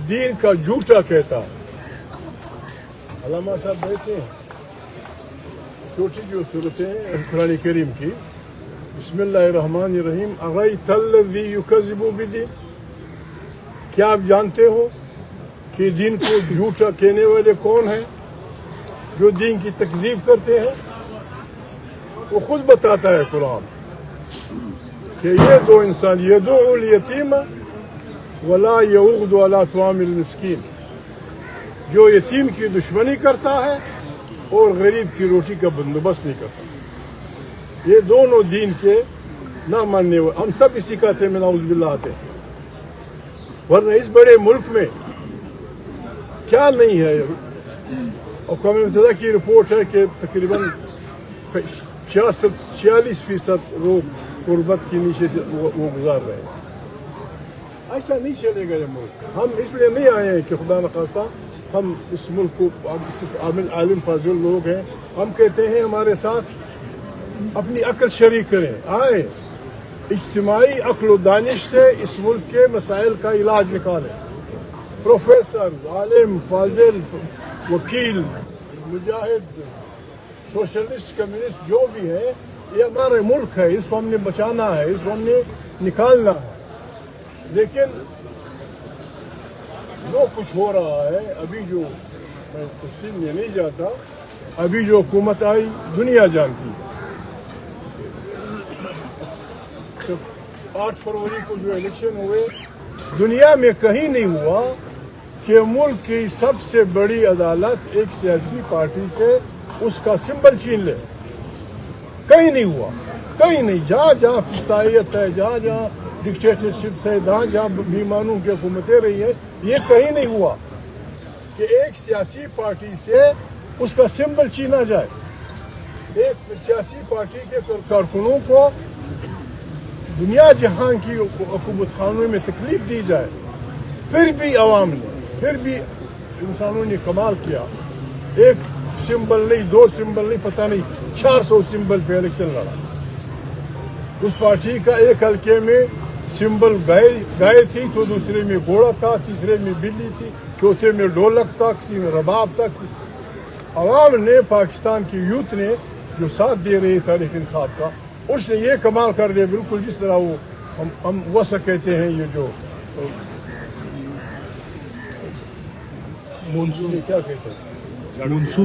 دین کا جھوٹا کہتا ہے. علامہ صاحب بیٹھے ہیں. چھوٹی جو صورتیں ہیں قرآن کریم کی. بسم اللہ الرحمن الرحیم. ارأیت الذی یکذب بالدین. کیا آپ جانتے ہو کہ دین کو جھوٹا کہنے والے کون ہیں جو دین کی تکذیب کرتے ہیں؟ وہ خود بتاتا ہے قرآن کہ یہ دو انسان یدعو الیتیم ولا یعود علی طعام المسکین، جو یتیم کی دشمنی کرتا ہے اور غریب کی روٹی کا بندوبست نہیں کرتا. یہ دونوں دین کے نہ ماننے والے. ہم سب اسی کا تھے، میں نعوذ باللہ آتے ہیں. ورنہ اس بڑے ملک میں کیا نہیں ہے. اقوام متحدہ کی رپورٹ ہے کہ تقریباً 46% لوگ غربت کے نیچے سے وہ گزار رہے ہیں. ایسا نہیں چلے گا یہ ملک. ہم اس لیے نہیں آئے ہیں کہ خدا نخواستہ ہم اس ملک کو صرف عالم فاضل لوگ ہیں. ہم کہتے ہیں ہمارے ساتھ اپنی عقل شریک کریں. آئے اجتماعی عقل و دانش سے اس ملک کے مسائل کا علاج نکالیں. پروفیسر، عالم، فاضل، وکیل، مجاہد، سوشلسٹ، کمیونسٹ جو بھی ہیں، یہ ہمارا ملک ہے. اس کو ہم نے بچانا ہے، اس کو ہم نے نکالنا ہے. لیکن جو کچھ ہو رہا ہے ابھی، جو میں تفصیل میں نہیں جاتا، ابھی جو حکومت آئی دنیا جانتی ہے. 8 فروری کو جو الیکشن ہوئے، دنیا میں کہیں نہیں ہوا کہ ملک کی سب سے بڑی عدالت ایک سیاسی پارٹی سے اس کا سمبل چھین لے. کہیں نہیں ہوا، کہیں نہیں. جہاں جہاں فسطائیت ہے، جہاں جہاں ڈکٹیٹرشپ ہے، جہاں بیمانوں کی حکومتیں رہی ہیں، یہ کہیں نہیں ہوا کہ ایک سیاسی پارٹی سے اس کا سمبل چھینا جائے. ایک سیاسی پارٹی کے کارکنوں کو دنیا جہاں کی حکومت خانوں میں تکلیف دی جائے. پھر بھی عوام نے، پھر بھی انسانوں نے کمال کیا. ایک سمبل نہیں، 2 سمبل نہیں، پتہ نہیں 400 سمبل پہ الیکشن لڑا. اس پارٹی کا ایک حلقے میں سمبل گائے تھی، تو دوسرے میں گھوڑا تھا، تیسرے میں بلی تھی، چوتھے میں ڈھولک تھا، کسی میں رباب تھا. عوام نے، پاکستان کی یوتھ نے جو ساتھ دے رہی تاریخ انصاف کا، اس نے یہ کمال کر دیا. بالکل جس طرح وہ ہم وسع کہتے ہیں، یہ جو مونسون کیا کہتے ہیں،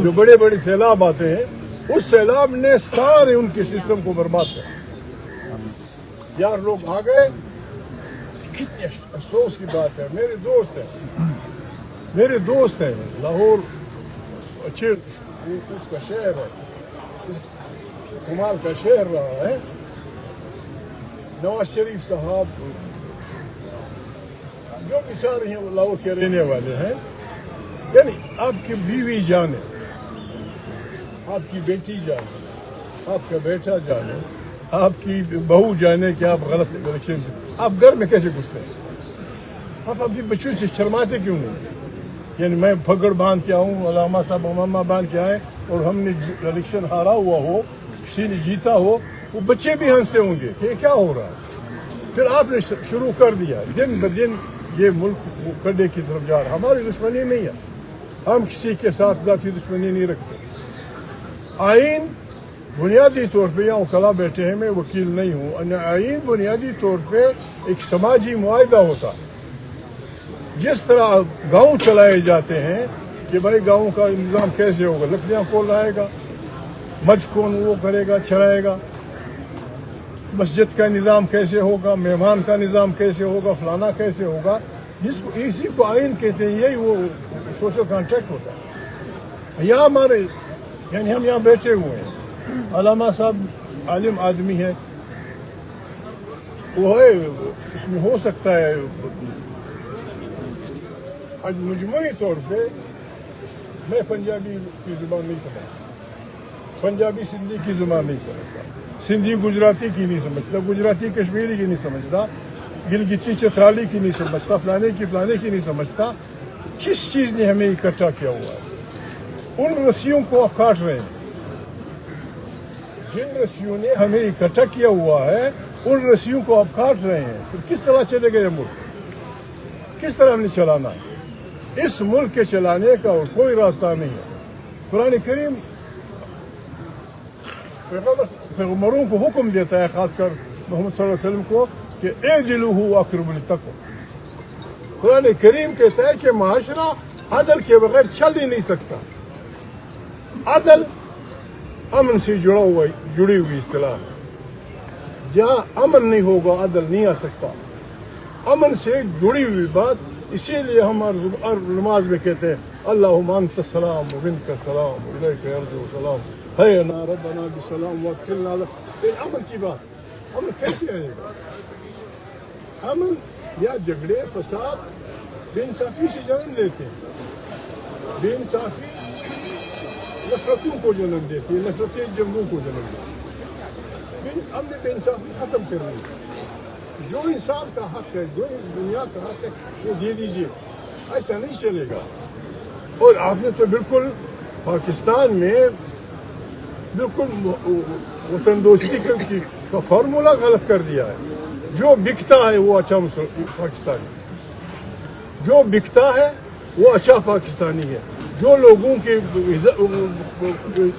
جو بڑے بڑے سیلاب آتے ہیں، اس سیلاب نے سارے ان کے سسٹم کو برباد کر. یار لوگ آ گئے. کتنے افسوس کی بات ہے. میرے دوست ہیں لاہور، اچھے اس کا شہر ہے، کمال کا شہر رہا ہے. نواز شریف صاحب جو بیچارے ہیں وہ لاہور کے رہنے والے ہیں. یعنی آپ کی بیوی جانے، آپ کی بیٹی جانے، آپ کا بیٹا جانے، آپ کی بہو جانے کہ آپ غلط الیکشن، آپ گھر میں کیسے گھستے ہیں؟ آپ اپنی بچوں سے شرماتے کیوں نہیں؟ یعنی میں پھگڑ باندھ کے آؤں، علامہ صاحب امامہ باندھ کے آئے، اور ہم نے الیکشن ہارا ہوا ہو، کسی نے جیتا ہو، وہ بچے بھی ہنستے ہوں گے کہ کیا ہو رہا ہے. پھر آپ نے شروع کر دیا. دن بدن یہ ملک کڈے کی طرف جا رہا ہے. ہماری دشمنی نہیں ہے، ہم کسی کے ساتھ ذاتی دشمنی نہیں رکھتے. آئین بنیادی طور پہ، یہاں وکلا بیٹھے ہیں، میں وکیل نہیں ہوں. آئین بنیادی طور پہ ایک سماجی معاہدہ ہوتا ہے. جس طرح گاؤں چلائے جاتے ہیں کہ بھائی گاؤں کا انتظام کیسے ہوگا، لکڑیاں کون لائے گا، مجھ کون وہ کرے گا، چڑھائے گا، مسجد کا نظام کیسے ہوگا، مہمان کا نظام کیسے ہوگا، فلانا کیسے ہوگا، اسی کو آئین کہتے ہیں. یہی وہ سوشل کانٹریکٹ ہوتا ہے. یہاں ہمارے، یعنی ہم یہاں بیٹھے ہوئے ہیں. علامہ صاحب عالم آدمی ہے، وہ ہے، اس میں ہو سکتا ہے مجموعی طور پہ. میں پنجابی کی زبان نہیں سمجھتا، پنجابی سندھی کی زبان نہیں سمجھتا، سندھی گجراتی کی نہیں سمجھتا، گجراتی کشمیری کی نہیں سمجھتا، گلگتی چترالی کی نہیں سمجھتا، فلانے کی نہیں سمجھتا. کس چیز نے ہمیں اکٹھا کیا ہوا ہے؟ ان رسیوں کو آپ کاٹ رہے ہیں. جن رسیوں نے ہمیں اکٹھا کیا ہوا ہے، ان رسیوں کو آپ کاٹ رہے ہیں. پھر کس طرح چلے گا یہ ملک؟ کس طرح ہم نے چلانا ہے؟ اس ملک کے چلانے کا اور کوئی راستہ نہیں ہے. قرآن کریم پیغمبروں کو حکم دیتا ہے، خاص کر محمد صلی اللہ علیہ وسلم کو، کہ اعدلوا هو اقرب للتقوى. قرآن کریم کہتا ہے کہ معاشرہ عدل کے بغیر چل ہی نہیں سکتا. عدل امن سے جڑی ہوئی اصطلاح ہے. جہاں امن نہیں ہوگا عدل نہیں آ سکتا. امن سے جڑی ہوئی بات، اسی لیے ہم ہر نماز میں کہتے ہیں اللہم انت السلام ومنک السلام والیک یرجع السلام حینا ربنا بالسلام وادخلنا. یہ امن کی بات. امن کیسے آئے گا؟ امن یا جھگڑے فساد بے انصافی سے جنم لیتے ہیں. بے انصافی نفرتوں کو جنم دیتی ہے، نفرتیں جنگوں کو جنم دیتی ہیں. ہم نے بے انصافی ختم کرنی ہے. جو انسان کا حق ہے، جو دنیا کا حق ہے، وہ دے دیجیے. ایسا نہیں چلے گا. اور آپ نے تو بالکل پاکستان میں بالکل وطن دوستی کا فارمولہ غلط کر دیا ہے. جو بکتا ہے وہ اچھا پاکستانی، جو بکتا ہے وہ اچھا پاکستانی ہے. جو لوگوں کی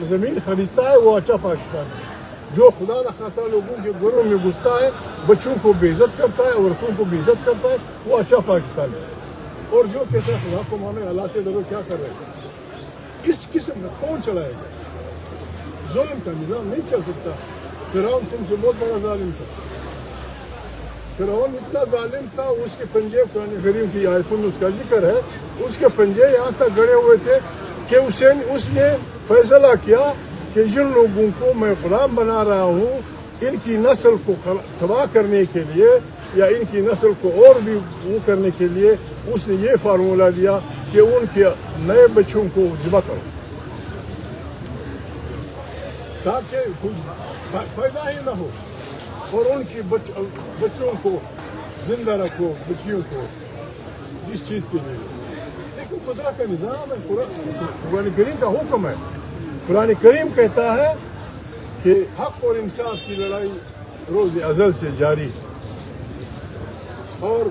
زمین خریدتا ہے وہ اچھا پاکستانی ہے. جو خدا نخواستہ لوگوں کے گھروں میں گھستا ہے، بچوں کو بے عزت کرتا ہے، عورتوں کو بے عزت کرتا ہے، وہ اچھا پاکستانی ہے. اور جو کہتا ہے خدا کو مانو اللہ سے ڈرو، کیا کر رہے ہیں؟ اس قسم کا کون چلائے گا؟ ظلم کا نظام نہیں چل سکتا. فرعون تم سے بہت بڑا ظالم تھا. فرعون اتنا ظالم تھا، اس کے پنجے قرآن کریم کی آیتوں میں اس کا ذکر ہے، اس کے پنجے یہاں تک گڑے ہوئے تھے کہ اس نے فیصلہ کیا کہ جن لوگوں کو میں غلام بنا رہا ہوں، ان کی نسل کو تباہ کرنے کے لیے یا ان کی نسل کو اور بھی وہ کرنے کے لیے اس نے یہ فارمولہ دیا کہ ان کے نئے بچوں کو ذبح کرو تاکہ پیدا ہی نہ ہو، اور ان کی بچوں کو زندہ رکھو، بچیوں کو، جس چیز کے لیے. لیکن قدرت کا نظام ہے، قرآن کریم کا حکم ہے. قرآن کریم کہتا ہے کہ حق اور انصاف کی لڑائی روز ازل سے جاری ہے، اور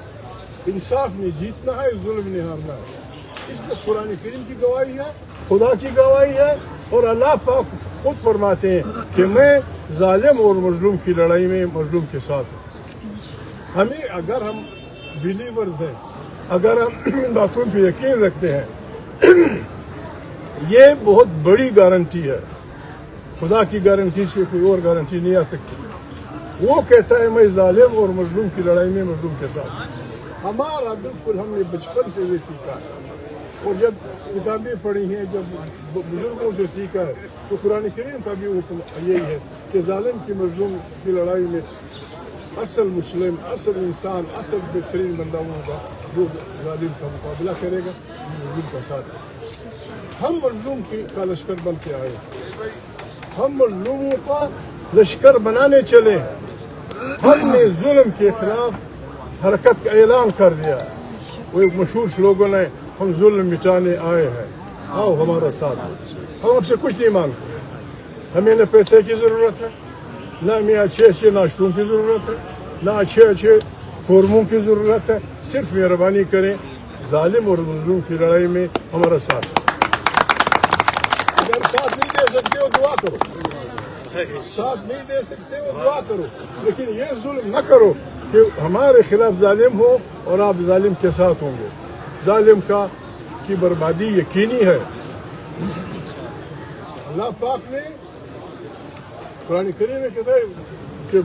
انصاف نے جیتنا ہے، ظلم نے ہارنا ہے. اس میں قرآن کریم کی گواہی ہے، خدا کی گواہی ہے، اور اللہ پاک خود فرماتے ہیں کہ میں ظالم اور مظلوم کی لڑائی میں مظلوم کے ساتھ ہوں. ہمیں اگر ہم بلیورز ہیں، اگر ہم ان باتوں پہ یقین رکھتے ہیں، یہ بہت بڑی گارنٹی ہے. خدا کی گارنٹی سے کوئی اور گارنٹی نہیں آ سکتی. وہ کہتا ہے میں ظالم اور مظلوم کی لڑائی میں مظلوم کے ساتھ. ہمارا بالکل ہم نے بچپن سے یہ سیکھا ہے، اور جب کتابیں پڑھی ہیں، جب بزرگوں سے سیکھا ہے، تو قرآن کریم کا بھی حکم یہی ہے کہ ظالم کی مظلوم کی لڑائی میں اصل مسلم، اصل انسان، اصل بہترین بندہ وہ ہوگا جو ظالم کا مقابلہ کرے گا، مظلوم کا ساتھ. ہم مظلوم کا لشکر بن کے آئے، ہم مظلوموں کا لشکر بنانے چلے ہیں. ہم نے ظلم کے خلاف حرکت کا اعلان کر دیا. وہ ایک مشہور سلوگن ہے، ہم ظلم مٹانے آئے ہیں، آؤ ہمارا ساتھ. ہم آپ سے کچھ نہیں مانگتے. ہمیں نہ پیسے کی ضرورت ہے، نہ ہمیں اچھے اچھے ناشتوں کی ضرورت ہے، نہ اچھے اچھے قورموں کی ضرورت ہے. صرف مہربانی کریں، ظالم اور مظلوم کی لڑائی میں ہمارا ساتھ ہے. اگر ساتھ نہیں دے سکتے ہو دعا کرو، ساتھ نہیں دے سکتے ہو دعا کرو، لیکن یہ ظلم نہ کرو کہ ہمارے خلاف ظالم ہو اور آپ ظالم کے ساتھ ہوں گے. ظالم کی بربادی یقینی ہے. اللہ پاک نے قرآن کریم میں کہتا ہے کہ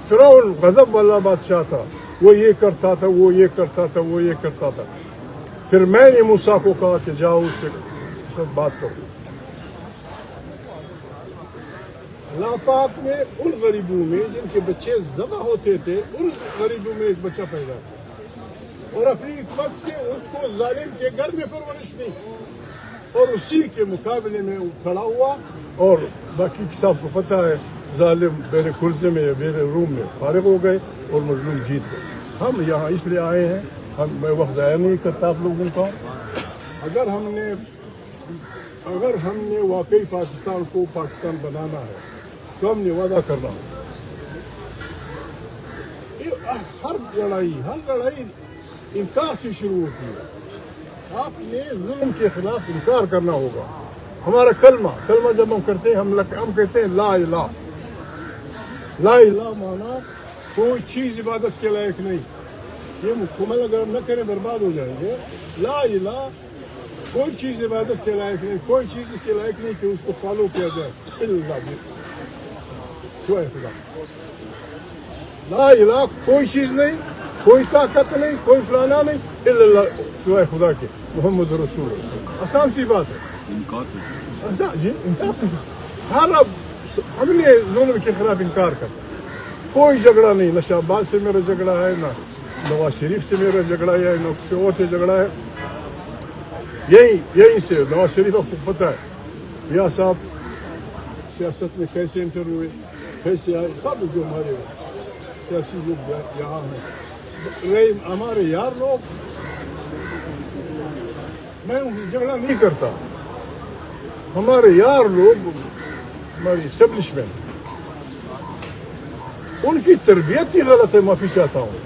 فرعون غضب والا بادشاہ تھا، وہ یہ کرتا تھا، وہ یہ کرتا تھا، وہ یہ کرتا تھا. پھر میں نے موسیٰ کو کہا کہ جاؤ اس سے بات کرو. اللہ پاک نے ان غریبوں میں جن کے بچے ذبح ہوتے تھے، ان غریبوں میں ایک بچہ پیدا کیا، اور اپنی حکمت سے اس کو ظالم کے گھر میں پرورش دی، اور اسی کے مقابلے میں وہ کھڑا ہوا. اور باقی سب کو پتہ ہے، ظالم میرے کلزے میں، میرے روم میں فارغ ہو گئے اور مظلوم جیت گئے. ہم یہاں اس لیے آئے ہیں، میں وقت ضائع نہیں کرتا آپ لوگوں کا. اگر ہم نے واقعی پاکستان کو پاکستان بنانا ہے تو ہم نے وعدہ کرنا ہے. ہر لڑائی انکار سے شروع ہوتی ہے. آپ نے ظلم کے خلاف انکار کرنا ہوگا. ہمارا کلمہ جب ہم کرتے ہیں ہم کہتے ہیں لا الہ. لا الہ مانا کوئی چیز عبادت کے لائق نہیں. یہ مکمل اگر ہم نہ کریں برباد ہو جائیں گے. لا الہ کوئی چیز عبادت کے لائق نہیں, کوئی چیز اس کے لائق نہیں کہ اس کو فالو کیا جائے الا سوائے خدا. لا الہ کوئی چیز نہیں, کوئی طاقت نہیں, کوئی فلانا نہیں الا اللہ سوائے خدا کے, محمد رسول اللہ. آسان سی بات ہے. جی ہم نے ظلم کے خلاف انکار کرنا. کوئی جھگڑا نہیں, نہ شہباز سے میرا جھگڑا ہے, نہ نواز شریف سے میرا جھگڑا ہے, نہ کسی اور سے جھگڑا ہے. یہیں سے نواز شریف آپ کو پتہ ہے یا صاحب سیاست میں کیسے انٹر ہوئے, کیسے آئے, سب جو ہمارے سیاسی لوگ یہاں ہیں ہمارے یار لوگ. میں ان سے جھگڑا نہیں کرتا. ہمارے یار لوگ, ہماری اسٹیبلشمنٹ, ان کی تربیت ہی غلط ہے. معافی چاہتا ہوں.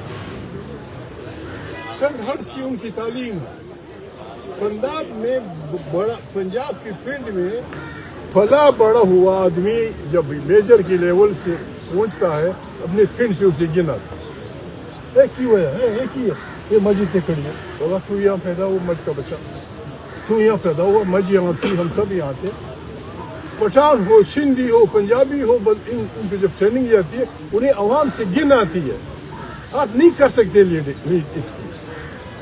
سینٹ ہرٹس کی ان کی تعلیم ہے. پنجاب کی پنڈ میں پلا بڑا ہوا آدمی جب میجر کی لیول سے پہنچتا ہے اپنے پنڈ سے اسے گنا ایک ہی ہوا ہے, ایک ہی ہے. یہ مسجد پہ کھڑی ہے. بابا تو یہاں پیدا ہوا, مجھ کا بچہ تو یہاں پیدا ہوا, مجھ یہاں تھی, ہم سب یہاں تھے. پٹھان ہو, سندھی ہو, پنجابی ہو, ان کو جب ٹریننگ جاتی ہے انہیں عوام سے گن آتی ہے. آپ نہیں کر سکتے لیڈ اس کی.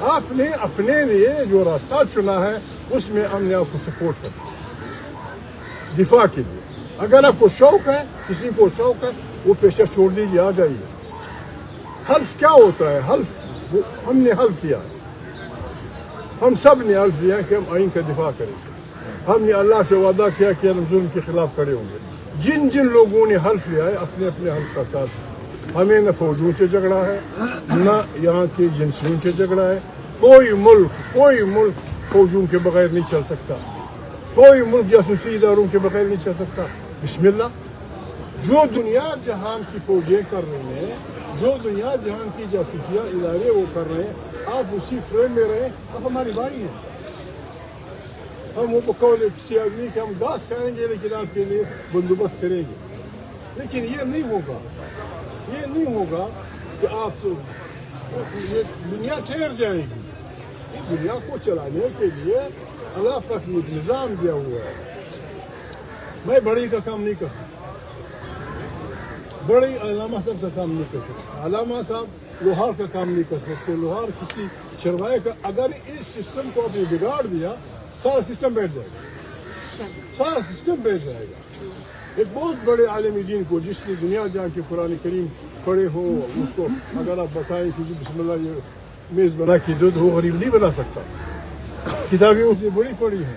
آپ نے اپنے لیے جو راستہ چنا ہے اس میں ہم نے آپ کو سپورٹ کرنا دفاع کے لیے. اگر آپ کو شوق ہے, کسی کو شوق ہے, وہ پیشہ چھوڑ دیجیے, آ جائیے. حلف کیا ہوتا ہے؟ حلف ہم نے حلف لیا, ہم سب نے حلف لیا کہ ہم آئین کا دفاع کریں گے. ہم نے اللہ سے وعدہ کیا کہ ہم ظلم کے خلاف کھڑے ہوں گے. جن لوگوں نے حلف لیا ہے اپنے اپنے حلف کا ساتھ. ہمیں نہ فوجوں سے جھگڑا ہے, نہ یہاں کے جنسیوں سے جھگڑا ہے. کوئی ملک فوجوں کے بغیر نہیں چل سکتا. کوئی ملک جاسوسی اداروں کے بغیر نہیں چل سکتا. بسم اللہ. جو دنیا جہان کی فوجیں کر رہی ہیں, جو دنیا جہان کی جاسوسیاں ادارے وہ کر رہے ہیں, آپ اسی فریم میں رہیں. آپ ہماری بھائی ہیں. ہم وہ بقول کسی آدمی کہ ہم گھاس کھائیں گے لیکن آپ کے لیے بندوبست کریں گے. لیکن یہ نہیں ہوگا کہ آپ یہ دنیا ٹھہر جائے گی. دنیا کو چلانے کے لیے اللہ پاک نے ایک نظام دیا ہوا ہے. میں بڑی کا کام نہیں کر سکتا, بڑی علامہ صاحب کا کام نہیں کر سکتا, علامہ صاحب لوہار کا کام نہیں کر سکتے. لوہار کسی چروائے کا, اگر اس سسٹم کو آپ نے بگاڑ دیا سارا سسٹم بیٹھ جائے گا. سارا سسٹم بیٹھ جائے گا. ایک بہت بڑے عالم دین کو جس نے دنیا جہاں کے قرآن کریم پڑھے ہو, اس کو اگر آپ بتائیں کہ بسم اللہ یہ میز بنا کے دو تو وہ غریب نہیں بنا سکتا. کتابیں اس نے بڑی پڑھی ہیں,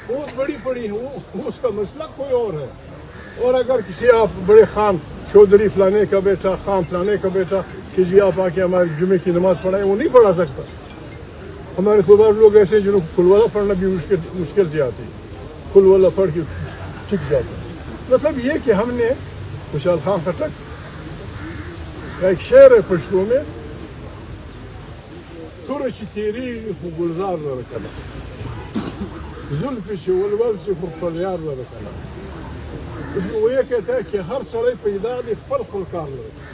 بہت بڑی پڑھی ہیں, وہ اس کا مسئلہ کوئی اور ہے. اور اگر کسی آپ بڑے خان چودھری فلانے کا بیٹا, خان فلانے کا بیٹا کہ جی آپ آ کے ہمارے جمعے کی نماز پڑھائیں, وہ نہیں پڑھا سکتا. ہمارے خدا لوگ ایسے ہیں جنہوں کو کلوالہ پڑھنا بھی مشکل سے آتی, کلوالہ پڑھ کے ٹک جاتا. مطلب یہ کہ ہم نے خوشحال خان خٹک کا ایک شعر ہے پشتو میں, ترچ تیری گلزار رکھنا, زلف سے ولول سے پلیار رکھنا. وہ یہ کہتا ہے کہ ہر سڑے پیدا پل کار لڑکا.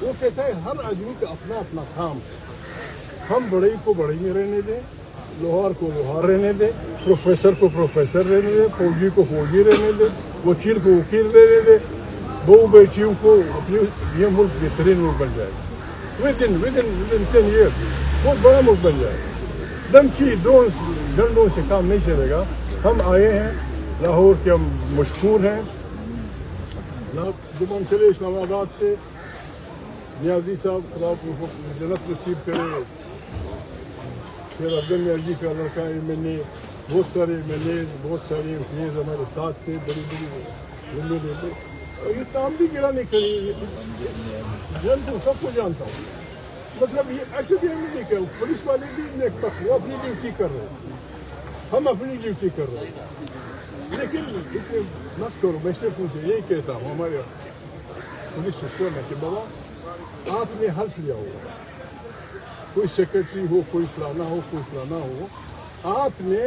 وہ کہتا ہے ہر آدمی کا اپنا اپنا کام ہے. ہم بڑئی کو بڑئی میں رہنے دیں, لوہار کو لوہار رہنے دیں, پروفیسر کو پروفیسر رہنے دیں, فوجی کو فوجی رہنے دیں, وکیل کو وکیل رہنے دیں. بہو بیٹیوں کو اپنے, یہ ملک بہترین ملک بن جائے گا. ودن 10 years بہت بڑا ملک بن جائے گا. دھمکی ڈنڈوں سے کام نہیں چلے گا. ہم آئے ہیں لاہور کے, ہم مشہور ہیں. جب ہم چلے اسلام آباد سے, نیازی صاحب خدا کو جنت نصیب کرے, پھر افغان نیازی کا لڑکا ایم این اے, بہت سارے ایم ایل اے, بہت سارے ایم پی ایز ہمارے ساتھ تھے. بڑی بڑی یہ کام بھی گرا نہیں کری, سب کو جانتا ہوں. مطلب یہ ایسے بھی ہم نہیں کہ پولیس والے بھی نیک بخت, وہ اپنی ڈیوٹی کر رہے ہیں, ہم اپنی ڈیوٹی کر رہے ہیں. لیکن اتنے مت کرو. میں صرف ان سے یہی کہتا ہوں ہمارے پولیس سسٹم ہے کہ بابا آپ نے حلف لیا ہوگا, کوئی سیکرٹری ہو، کوئی فلانا ہو، کوئی فلانا ہو، آپ نے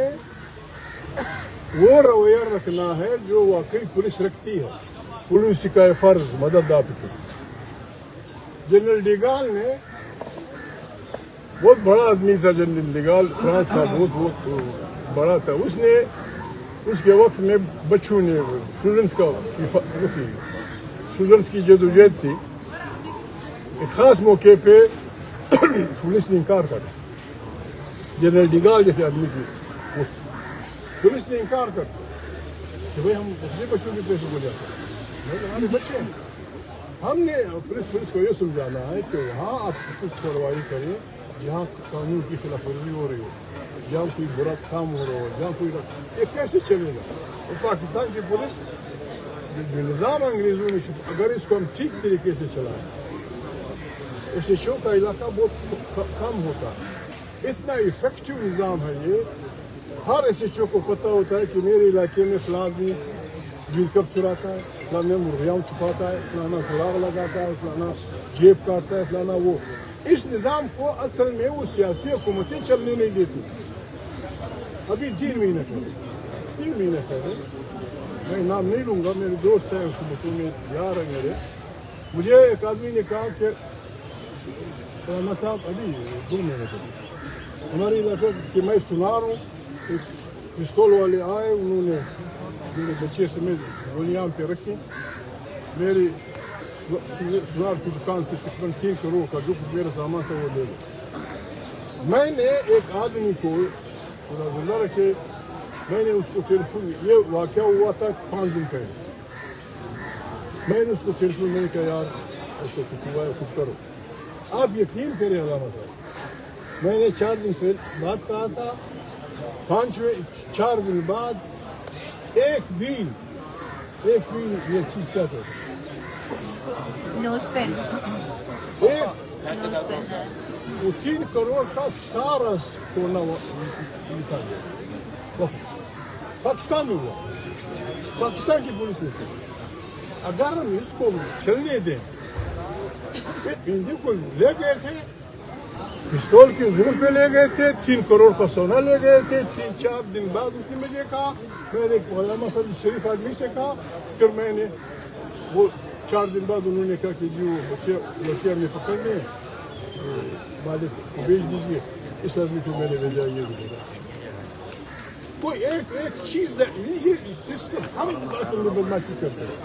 وہ رویہ رکھنا ہے جو واقعی پولیس رکھتی ہے. پولیس کا فرض مدد آپ کی. جنرل ڈیگال نے بہت بڑا آدمی تھا. جنرل ڈیگال فرانس کا بہت بڑا تھا. اس کے وقت میں بچوں نے اسٹوڈنٹس کی جدوجہد تھی. ایک خاص موقع پہ پولیس نے انکار کر دیا. جنرل ڈیگال جیسے آدمی کی پولیس نے انکار کر دیا کہ بھائی ہم اپنے بچوں کے پیسے کو جا سکتے ہیں، ہمارے بچے ہیں. ہم نے پولیس کو یہ سمجھانا ہے کہ وہاں آپ کچھ کارروائی کریں جہاں قانون کی خلاف ورزی ہو رہی ہو، جہاں کوئی برا کام ہو رہا ہو، جہاں کوئی یہ کیسے چلے گا. اور پاکستان کی پولیس جو نظام انگریزوں نے اگر اس کو ہم ٹھیک طریقے سے چلائیں، ایس ایچ او کا علاقہ بہت کم ہوتا ہے. اتنا افیکٹو نظام ہے یہ. ہر ایس ایچ او کو پتہ ہوتا ہے کہ میرے علاقے میں فلاں آدمی جیل کب چراتا ہے، فلانا مرغیاں چھپاتا ہے، فلانا سراغ لگاتا ہے، فلانا جیب کاٹتا ہے، فلانا وہ. اس نظام کو اصل میں وہ سیاسی حکومتیں چلنے نہیں دیتی. ابھی 3 مہینے پہلے میں نام نہیں لوں گا، میرے دوست ہیں حکومتوں میں یار ہیں میرے، مجھے ایک آدمی نے کہا کہ رانا صاحب ابھی 2 مہینے پہلے ہمارے علاقے کہ میں سنار ہوں، ایک پستول والے آئے، انہوں نے میرے بچے سمیت گولیاں پہ رکھی. میری سنار کی دکان سے تقریباً 3 کروڑ کا جو کچھ میرا سامان تھا وہ لے لیا. میں نے ایک آدمی کو خدا زندہ رکھے، میں نے اس کو ٹیلیفون، یہ واقعہ ہوا تھا 5 دن پہلے. میں نے اس کو ٹیلیفون نہیں کہا یار ایسے کچھ ہوا ہے، کچھ کرو. آپ یقین کریں علامہ صاحب، میں نے 4 دن پہلے بات کہا تھا، 4 دن بعد ایک بھی یہ چیز کیا تھا، نوز پین، وہ 3 کروڑ کا سارا سونا لکھا گیا. پاکستان میں ہوا، پاکستان کی پولیس نے کی. اگر ہم اس کو چلنے دیں، ہندی کو لے گئے تھے، پستول کے زور پہ لے گئے تھے، 3 کروڑ کا سونا لے گئے تھے. 3-4 دن بعد اس نے مجھے کہا، میں نے علامہ صاحب شریف آدمی سے کہا، پھر میں نے وہ 4 دن بعد انہوں نے کہا کہ جی وہ بچے ہم نے پکڑ لیں، مالک کو بھیج دیجیے. اس آدمی کو میں نے بھیجا. یہ بھی کوئی ایک چیز ہے، یہ سسٹم ہم اصل میں بدماشی کرتے ہیں.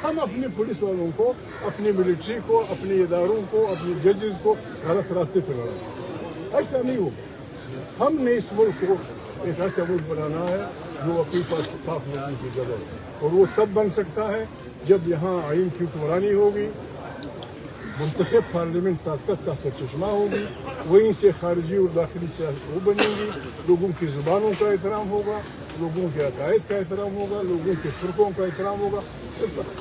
ہم اپنے پولیس والوں کو، اپنی ملٹری کو، اپنے اداروں کو، اپنے ججز کو غلط راستے پہ لڑاتے. ایسا نہیں ہوگا. ہم نے اس ملک کو ایک ایسا ملک بنانا ہے جو اپنی پاک ملنے کی جگہ ہے، اور وہ تب بن سکتا ہے جب یہاں آئین کی حکمرانی ہوگی، منتخب پارلیمنٹ طاقت کا سرچشمہ ہوگی، وہیں سے خارجی اور داخلی سیاست وہ بنیں گی، لوگوں کی زبانوں کا احترام ہوگا، لوگوں کے عقائد کا احترام ہوگا، لوگوں کے فرقوں کا احترام ہوگا.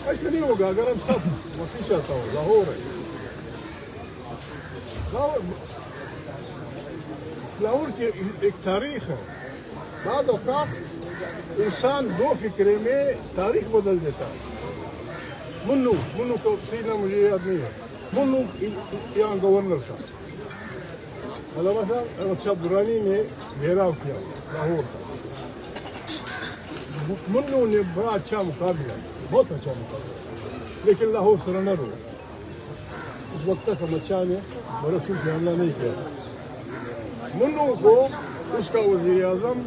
ایسا نہیں ہوگا اگر ہم سب واپس آتا ہوں. لاہور کی ایک تاریخ ہے. بعض اوقات انسان 2 فکرے میں تاریخ بدل دیتا ہے. منو کو سینا مجھے یاد نہیں ہے، منو یہاں گورنر تھا. علامہ صاحب احمد شاہ درانی نے گھیراؤ کیا لاہور کا. منو نے بڑا اچھا مقابلہ، بہت اچھا مقابلہ، لیکن لاہور سرنڈر ہوا. اس وقت تک احمد شاہ نے بڑا چوک حملہ نہیں کیا. منو کو اس کا وزیر اعظم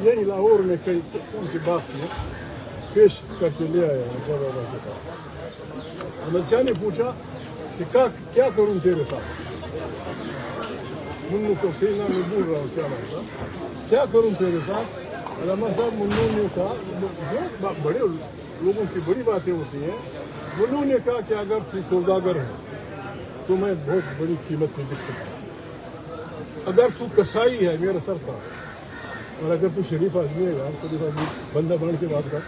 یہی لاہور میں کون سی بات میں پیش کر کے لے آیا شاہ بابا کے پاس. احمد شاہ نے پوچھا کہ کیا کروں تیرے ساتھ. منو کو سینا میں بول رہا ہوں کیا بات ہے، کیا کروں تیرے ساتھ. علامہ صاحب منو نے کہا، بڑے لوگوں کی بڑی باتیں ہوتی ہیں. منو نے کہا کہ اگر تو سوداگر ہے تو میں بہت بڑی قیمت میں بک سکتا ہوں. اگر تو کسائی ہے میرا سر کا، اور اگر تو شریف آدمی ہے یار، شریف آدمی بندہ بن کے بات کر.